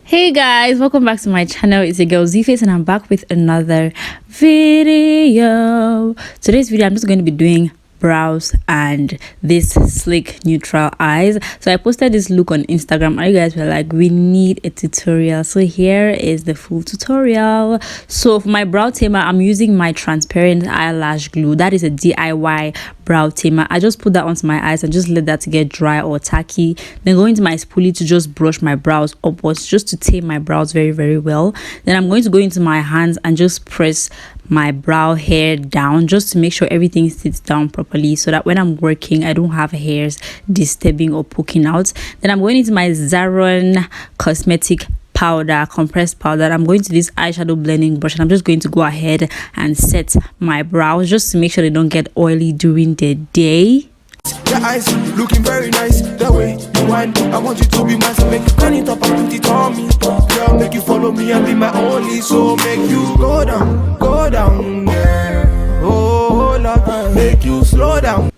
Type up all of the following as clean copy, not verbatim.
Hey guys, welcome back to my channel. It's your girl Z-Face and I'm back with another video. Today's video I'm just going to be doing brows and this sleek neutral eyes. So I posted this look on Instagram and you guys were like, we need a tutorial. So here is the full tutorial. So for my brow tamer, I'm using my transparent eyelash glue. That is a DIY brow tamer. I just put that onto my eyes and just let that to get dry or tacky, then go into my spoolie to just brush my brows upwards just to tame my brows very well. Then I'm going to go into my hands and just press my brow hair down just to make sure everything sits down properly, so that when I'm working I don't have hairs disturbing or poking out. Then I'm going into my Zaron cosmetic powder, compressed powder. I'm going to this eyeshadow blending brush and I'm just going to go ahead and set my brows just to make sure they don't get oily during the day. Your eyes looking very nice. The way you want, I want you to be mine. So make you turn it up and put it on me. Girl, make you follow me and be my only. So make you go down, yeah. Oh, Lord, make you slow down.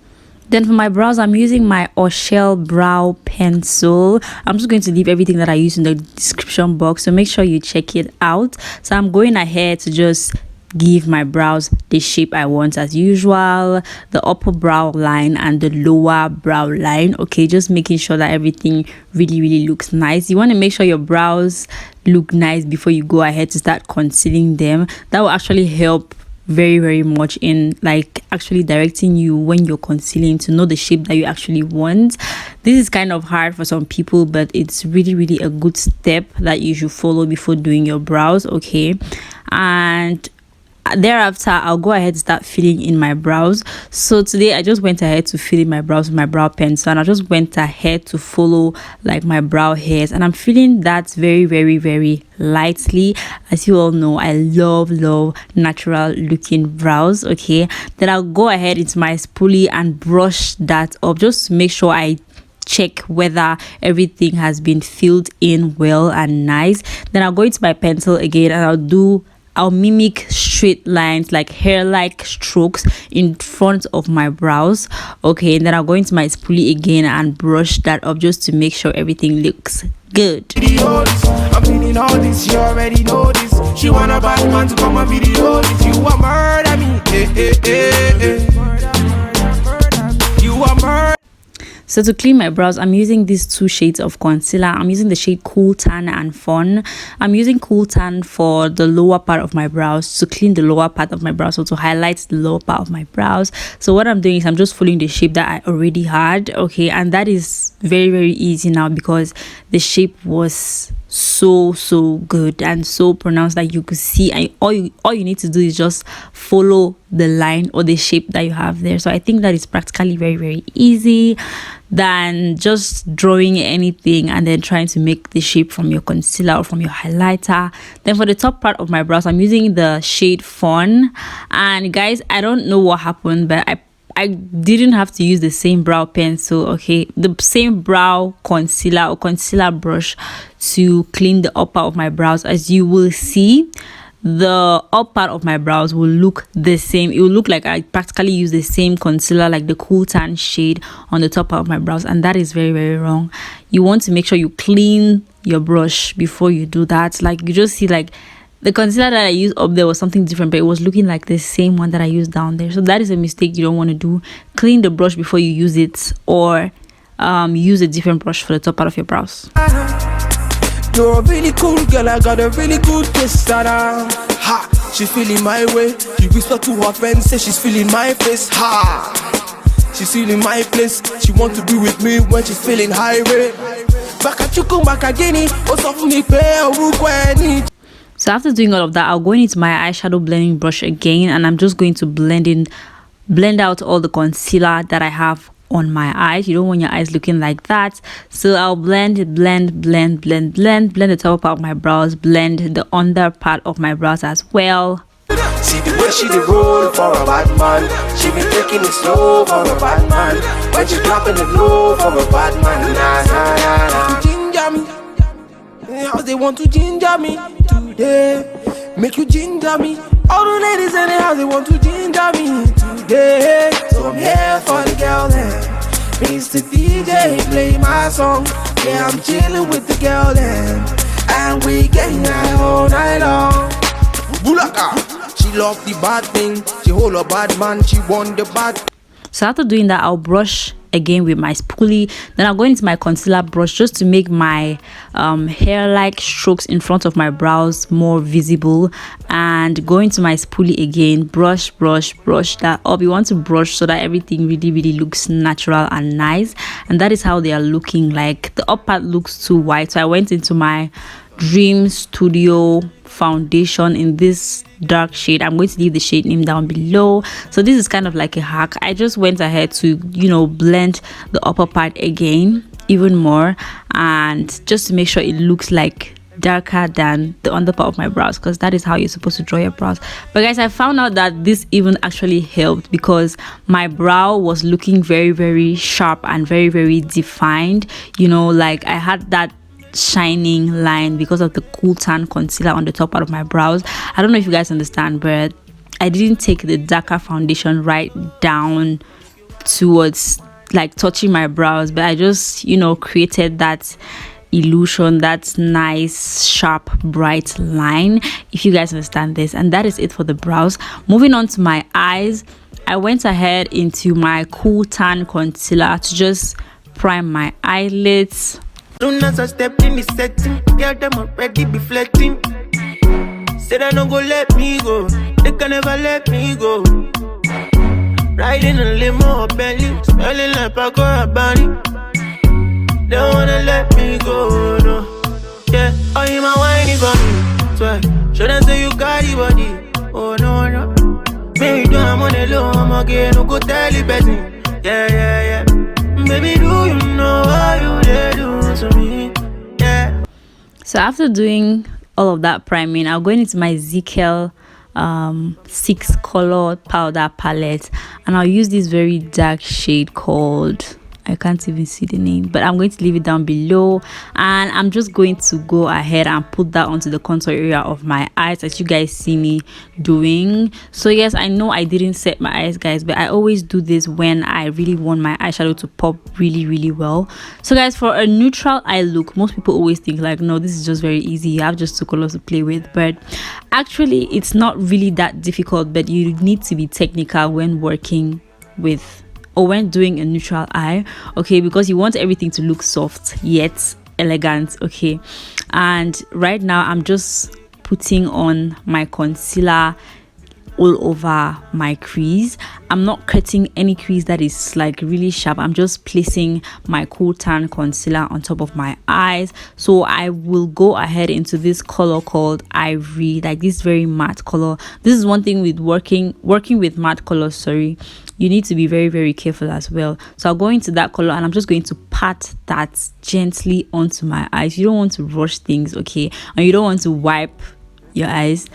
Then for my brows, I'm using my Oshel brow pencil. I'm just going to leave everything that I use in the description box, so make sure you check it out. So I'm going ahead to just give my brows the shape I want as usual, the upper brow line and the lower brow line. Okay, just making sure that everything really looks nice. You want to make sure your brows look nice before you go ahead to start concealing them. That will actually help very much in like actually directing you when you're concealing to know the shape that you actually want. This is kind of hard for some people, but it's really a good step that you should follow before doing your brows. Okay, and thereafter I'll go ahead and start filling in my brows. So today I just went ahead to fill in my brows with my brow pencil, and I just went ahead to follow like my brow hairs, and I'm filling that very lightly. As you all know, I love natural looking brows. Okay, then I'll go ahead into my spoolie and brush that up just to make sure I check whether everything has been filled in well and nice. Then I'll go into my pencil again and I'll mimic straight lines, like hair-like strokes in front of my brows. Okay, and then I'll go into my spoolie again and brush that up just to make sure everything looks good. I'm feeling all this, you already know this. She want a bad man to come and video this. You a murder me, You a murder. So to clean my brows, I'm using these two shades of concealer. I'm using the shade Cool Tan and Fun. I'm using Cool Tan for the lower part of my brows, to clean the lower part of my brows, or to highlight the lower part of my brows. So what I'm doing is I'm just following the shape that I already had. Okay, and that is very easy now because the shape was so good and so pronounced that you could see, and all you need to do is just follow the line or the shape that you have there. So I think that is practically very easy than just drawing anything and then trying to make the shape from your concealer or from your highlighter. Then for the top part of my brows, I'm using the shade Fun, and guys, I don't know what happened, but I didn't have to use the same brow pencil, okay, the same brow concealer or concealer brush to clean the upper of my brows. As you will see, the up part of my brows will look the same. It will look like I practically use the same concealer, like the Cool Tan shade, on the top part of my brows, and that is very wrong. You want to make sure you clean your brush before you do that. Like, you just see like the concealer that I used up there was something different, but it was looking like the same one that I used down there. So that is a mistake you don't want to do. Clean the brush before you use it, or use a different brush for the top part of your brows. You're a really cool girl, I got a really good kiss. Ha, she's feeling my way. You whisper to her friends, say she's feeling my face. Ha, she's feeling my place. She want to be with me when she's feeling high way. Back at you, come back again. So after doing all of that, I'll go into my eyeshadow blending brush again, and I'm just going to blend out all the concealer that I have on my eyes. You don't want your eyes looking like that, so I'll blend the top part of my brows, blend the under part of my brows as well. See the way she dey roll for a bad man. She be taking it slow for a bad man. When she dropping it low for a bad man. Ginger me, how they want to ginger me today? Make you ginger me. All the ladies in the house, they want to ginger me today. So I'm here for the girl then. Mr. DJ, play my song. Yeah, I'm chilling with the girl then. and we getting high all night long. Bulaka, she love the bad thing. She hold a bad man. She want the bad. So after doing that, I'll brush again with my spoolie. Then I'll go into my concealer brush just to make my hair-like strokes in front of my brows more visible, and go into my spoolie again, brush that up. You want to brush so that everything really looks natural and nice, and that is how they are looking. Like the up part looks too white, so I went into my Dream Studio foundation in this dark shade. I'm going to leave the shade name down below. So this is kind of like a hack. I just went ahead to, you know, blend the upper part again even more, and just to make sure it looks like darker than the under part of my brows, because that is how you're supposed to draw your brows. But guys, I found out that this even actually helped, because my brow was looking very sharp and very defined. You know, like I had that shining line because of the cool tan concealer on the top part of my brows. I don't know if you guys understand, but I didn't take the darker foundation right down towards like touching my brows, but I just, you know, created that illusion, that nice sharp bright line, if you guys understand this. And that is it for the brows. Moving on to my eyes, I went ahead into my cool tan concealer to just prime my eyelids. Soon as I step in the setting, girl, them already be flirting. Say they don't go let me go, they can never let me go. Riding a limo or Bentley, smelling like Paco Rabanne. They wanna let me go, no. Yeah, oh, you my whiny for me. Swear, show them say you got the body. Oh, no. Maybe do I'm on the low, I'm again, no go tell you better. Yeah. Baby, do you know what you did do to me? Yeah. So after doing all of that priming, I'll go into my ZKL 6 color powder palette, and I'll use this very dark shade called, I can't even see the name, but I'm going to leave it down below, and I'm just going to go ahead and put that onto the contour area of my eyes, as you guys see me doing. So yes, I know I didn't set my eyes, guys, but I always do this when I really want my eyeshadow to pop really well. So guys, for a neutral eye look, most people always think like, no, this is just very easy, you have just 2 colors to play with, but actually it's not really that difficult. But you need to be technical when working with, or when doing a neutral eye, okay, because you want everything to look soft yet elegant, okay. And right now I'm just putting on my concealer all over my crease. I'm not cutting any crease that is like really sharp. I'm just placing my cool tan concealer on top of my eyes. So I will go ahead into this color called Ivory, like this very matte color. This is one thing with working with matte colors, sorry, you need to be very careful as well. So I'll go into that color, and I'm just going to pat that gently onto my eyes. You don't want to rush things, okay, and you don't want to wipe your eyes.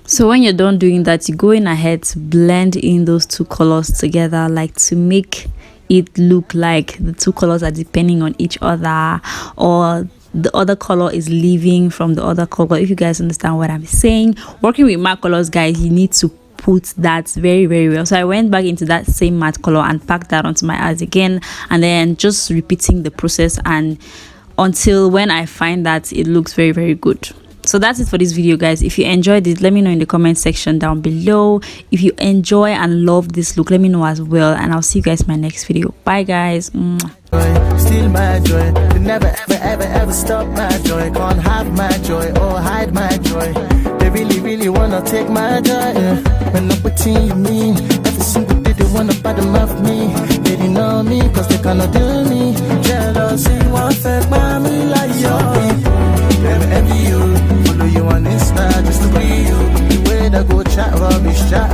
So when you're done doing that, you go in ahead to blend in those 2 colors together, like to make it look like the 2 colors are depending on each other, or the other color is leaving from the other color, if you guys understand what I'm saying. Working with matte colors, guys, you need to put that very well. So I went back into that same matte color and packed that onto my eyes again, and then just repeating the process and until when I find that it looks very good. So that's it for this video, guys. If you enjoyed it, let me know in the comment section down below. If you enjoy and love this look, let me know as well, and I'll see you guys in my next video. Bye guys. Steal my joy, you never ever stop my joy. Can't have my joy or hide my joy. They really wanna take my joy, yeah. When I'm with you mean every single day they wanna bottom of me. They didn't know me cause they cannot do me. Jealousy won't affect me like your people. Never envy you, follow you on Insta just to be you. The way that go chat rubbish, chat